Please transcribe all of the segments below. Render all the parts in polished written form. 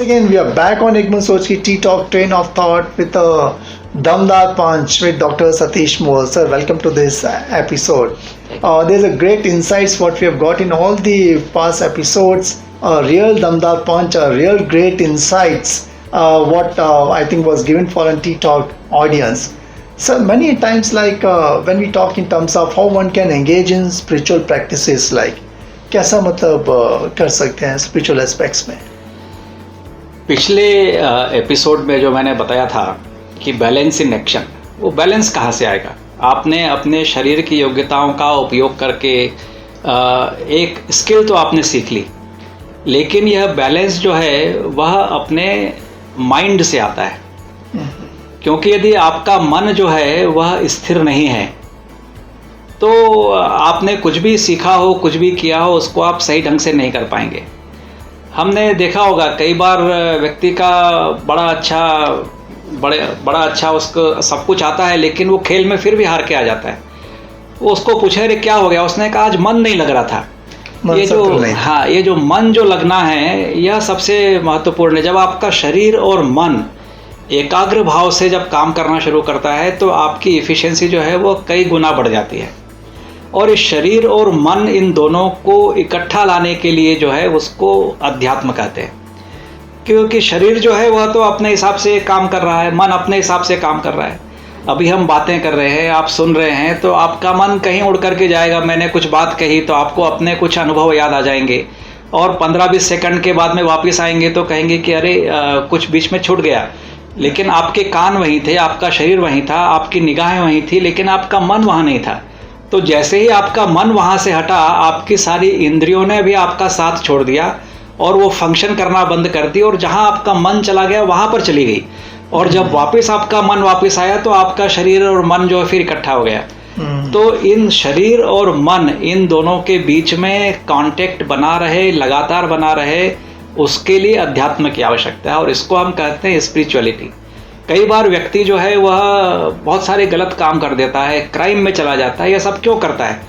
again, we are back on Egmont Soch ki Tea Talk Train of Thought with a Damdar Punch with Dr. Satish Moore. Sir, welcome to this episode. There's a great insights what we have got in all the past episodes. A real Damdar Punch, a real great insights. What I think was given for a Tea Talk audience. So many times, like when we talk in terms of how one can engage in spiritual practices, like कैसा मतलब कर सकते हैं spiritual aspects में. पिछले episode में जो मैंने बताया था कि बैलेंस इन एक्शन, वो बैलेंस कहाँ से आएगा. आपने अपने शरीर की योग्यताओं का उपयोग करके एक स्किल तो आपने सीख ली, लेकिन यह बैलेंस जो है वह अपने माइंड से आता है. क्योंकि यदि आपका मन जो है वह स्थिर नहीं है तो आपने कुछ भी सीखा हो, कुछ भी किया हो, उसको आप सही ढंग से नहीं कर पाएंगे. हमने देखा होगा कई बार व्यक्ति का बड़ा अच्छा उसको सब कुछ आता है, लेकिन वो खेल में फिर भी हार के आ जाता है. वो उसको पूछे अरे क्या हो गया, उसने कहा आज मन नहीं लग रहा था. ये जो मन जो लगना है यह सबसे महत्वपूर्ण है. जब आपका शरीर और मन एकाग्र भाव से जब काम करना शुरू करता है तो आपकी इफ़िशियंसी जो है वो कई गुना बढ़ जाती है. और इस शरीर और मन इन दोनों को इकट्ठा लाने के लिए जो है उसको अध्यात्म कहते हैं. क्योंकि शरीर जो है वह तो अपने हिसाब से काम कर रहा है, मन अपने हिसाब से काम कर रहा है. अभी हम बातें कर रहे हैं, आप सुन रहे हैं, तो आपका मन कहीं उड़ करके जाएगा. मैंने कुछ बात कही तो आपको अपने कुछ अनुभव याद आ जाएंगे और 15-20 सेकंड के बाद में वापस आएंगे तो कहेंगे कि अरे कुछ बीच में छूट गया. लेकिन आपके कान वहीं थे, आपका शरीर वहीं था, आपकी निगाहें वहीं थी, लेकिन आपका मन वहाँ नहीं था. तो जैसे ही आपका मन वहाँ से हटा, आपकी सारी इंद्रियों ने भी आपका साथ छोड़ दिया और वो फंक्शन करना बंद कर दी, और जहाँ आपका मन चला गया वहाँ पर चली गई. और जब वापस आपका मन वापस आया तो आपका शरीर और मन जो है फिर इकट्ठा हो गया. तो इन शरीर और मन इन दोनों के बीच में कांटेक्ट बना रहे, लगातार बना रहे, उसके लिए अध्यात्म की आवश्यकता है. और इसको हम कहते हैं स्पिरिचुअलिटी. कई बार व्यक्ति जो है वह बहुत सारे गलत काम कर देता है, क्राइम में चला जाता है. यह सब क्यों करता है?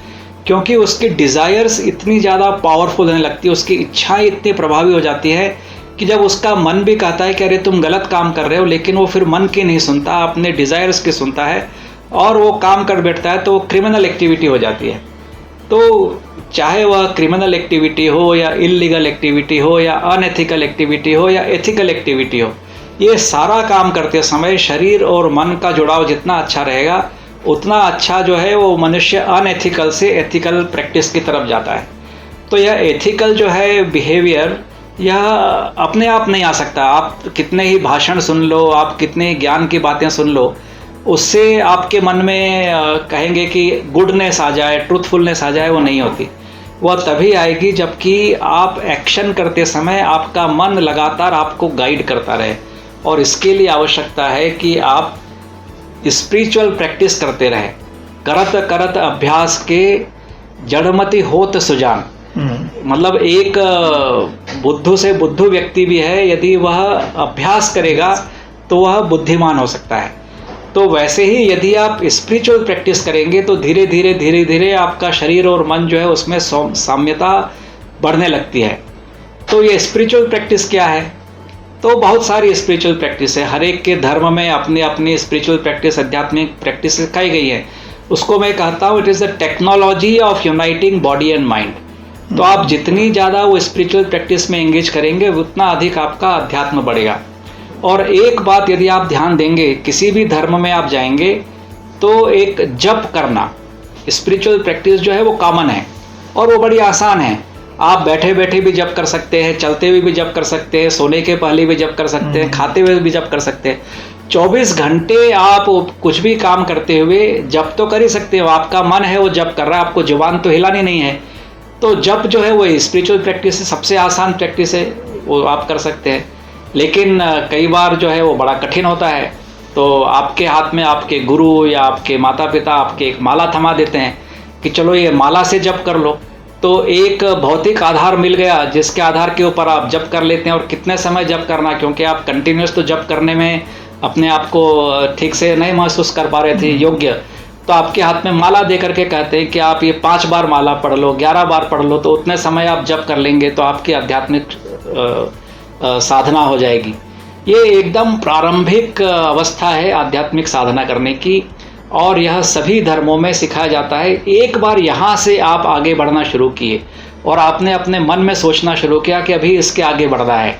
क्योंकि उसकी डिज़ायर्स इतनी ज़्यादा पावरफुल होने लगती है, उसकी इच्छाएं इतनी प्रभावी हो जाती है कि जब उसका मन भी कहता है कि अरे तुम गलत काम कर रहे हो, लेकिन वो फिर मन की नहीं सुनता, अपने डिज़ायर्स की सुनता है और वो काम कर बैठता है, तो वो क्रिमिनल एक्टिविटी हो जाती है. तो चाहे वह क्रिमिनल एक्टिविटी हो या इल्लीगल एक्टिविटी हो या अनएथिकल एक्टिविटी हो या एथिकल एक्टिविटी हो, ये सारा काम करते समय शरीर और मन का जुड़ाव जितना अच्छा रहेगा उतना अच्छा जो है वो मनुष्य अनएथिकल से एथिकल प्रैक्टिस की तरफ जाता है. तो यह एथिकल जो है बिहेवियर यह अपने आप नहीं आ सकता. आप कितने ही भाषण सुन लो, आप कितने ज्ञान की बातें सुन लो, उससे आपके मन में कहेंगे कि गुडनेस आ जाए, ट्रूथफुलनेस आ जाए, वो नहीं होती. वह तभी आएगी जबकि आप एक्शन करते समय आपका मन लगातार आपको गाइड करता रहे. और इसके लिए आवश्यकता है कि आप स्पिरिचुअल प्रैक्टिस करते रहें. करत करत अभ्यास के जड़मति होत सुजान. मतलब एक बुद्धू से बुद्धू व्यक्ति भी है, यदि वह अभ्यास करेगा तो वह बुद्धिमान हो सकता है. तो वैसे ही यदि आप स्पिरिचुअल प्रैक्टिस करेंगे तो धीरे धीरे आपका शरीर और मन जो है उसमें साम्यता बढ़ने लगती है. तो ये स्पिरिचुअल प्रैक्टिस क्या है? तो बहुत सारी स्पिरिचुअल प्रैक्टिस है. हर एक के धर्म में अपनी अपनी स्पिरिचुअल प्रैक्टिस, आध्यात्मिक प्रैक्टिस सिखाई गई है. उसको मैं कहता हूँ it is the technology of uniting body and mind. तो आप जितनी ज़्यादा वो स्पिरिचुअल प्रैक्टिस में एंगेज करेंगे उतना अधिक आपका अध्यात्म बढ़ेगा. और एक बात यदि आप ध्यान देंगे, किसी भी धर्म में आप जाएंगे तो एक जप करना, स्पिरिचुअल प्रैक्टिस जो है वो कॉमन है और वो बड़ी आसान है. आप बैठे बैठे भी जप कर सकते हैं, चलते हुए भी जप कर सकते हैं, सोने के पहले भी जप कर सकते हैं, खाते हुए भी जप कर सकते हैं. 24 घंटे आप कुछ भी काम करते हुए जप तो कर ही सकते हो. आपका मन है वो जप कर रहा है, आपको जुबान तो हिलानी नहीं है. तो जप जो है वो स्पिरिचुअल प्रैक्टिस है, सबसे आसान प्रैक्टिस है, वो आप कर सकते हैं. लेकिन कई बार जो है वो बड़ा कठिन होता है. तो आपके हाथ में आपके गुरु या आपके माता पिता आपके एक माला थमा देते हैं कि चलो ये माला से जप कर लो. तो एक भौतिक आधार मिल गया जिसके आधार के ऊपर आप जप कर लेते हैं. और कितने समय जप करना, क्योंकि आप कंटिन्यूस तो जप करने में अपने आप को ठीक से नहीं महसूस कर पा रहे थे योग्य, तो आपके हाथ में माला दे करके कहते हैं कि आप ये 5 बार माला पढ़ लो, 11 बार पढ़ लो, तो उतने समय आप जप कर लेंगे तो आपकी आध्यात्मिक साधना हो जाएगी। ये एकदम प्रारंभिक अवस्था है आध्यात्मिक साधना करने की, और यह सभी धर्मों में सिखाया जाता है। एक बार यहाँ से आप आगे बढ़ना शुरू किए और आपने अपने मन में सोचना शुरू किया कि अभी इसके आगे बढ़ना है,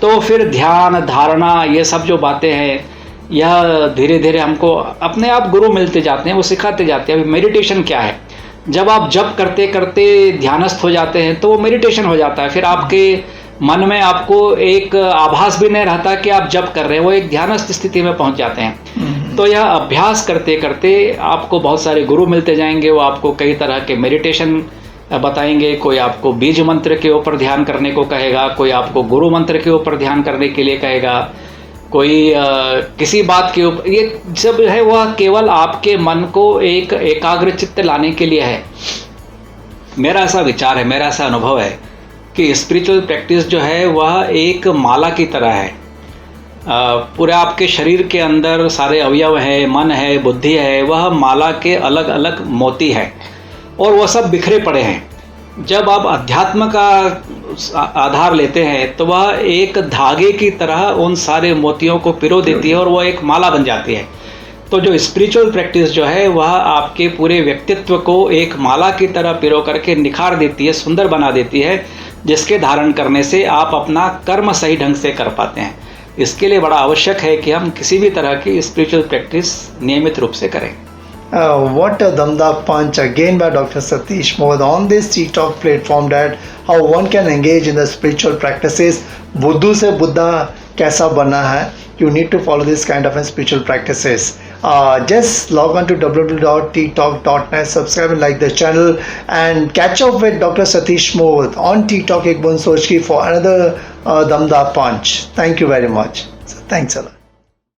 तो फिर ध्यान, धारणा, ये सब जो बातें हैं, यह धीरे धीरे हमको अपने आप गुरु मिलते जाते हैं, वो सिखाते जाते हैं। अभी मेडिटेशन क्या है, जब आप जप करते करते ध्यानस्थ हो जाते हैं तो वो मेडिटेशन हो जाता है। फिर आपके मन में आपको एक आभास भी नहीं रहता कि आप जप कर रहे हैं, वो एक ध्यानस्थ स्थिति में पहुंच जाते हैं। तो यह अभ्यास करते करते आपको बहुत सारे गुरु मिलते जाएंगे, वो आपको कई तरह के मेडिटेशन बताएंगे। कोई आपको बीज मंत्र के ऊपर ध्यान करने को कहेगा, कोई आपको गुरु मंत्र के ऊपर ध्यान करने के लिए कहेगा, कोई किसी बात के ऊपर। ये सब है वह केवल आपके मन को एक एकाग्र चित्त लाने के लिए है। मेरा ऐसा विचार है, मेरा ऐसा अनुभव है कि स्पिरिचुअल प्रैक्टिस जो है वह एक माला की तरह है। पूरे आपके शरीर के अंदर सारे अवयव है, मन है, बुद्धि है, वह माला के अलग अलग मोती हैं और वह सब बिखरे पड़े हैं। जब आप अध्यात्म का आधार लेते हैं तो वह एक धागे की तरह उन सारे मोतियों को पिरो देती है और वह एक माला बन जाती है। तो जो स्पिरिचुअल प्रैक्टिस जो है वह आपके पूरे व्यक्तित्व को एक माला की तरह पिरो करके निखार देती है, सुंदर बना देती है, जिसके धारण करने से आप अपना कर्म सही ढंग से कर पाते हैं। इसके लिए बड़ा आवश्यक है कि हम किसी भी तरह की स्पिरिचुअल प्रैक्टिस नियमित रूप से करें। What a Damda punch again by Dr. Satish Mohd on this TikTok platform, that how one can engage in the spiritual practices. बुद्धू से बुद्धा कैसा बना है, you need to follow this kind of spiritual practices. Just log on to www.tiktok.net, subscribe and like the channel, and catch up with Dr. Satish Mohd on TikTok ek bun soch ki for another Damda punch. Thank you very much. So, thanks a lot.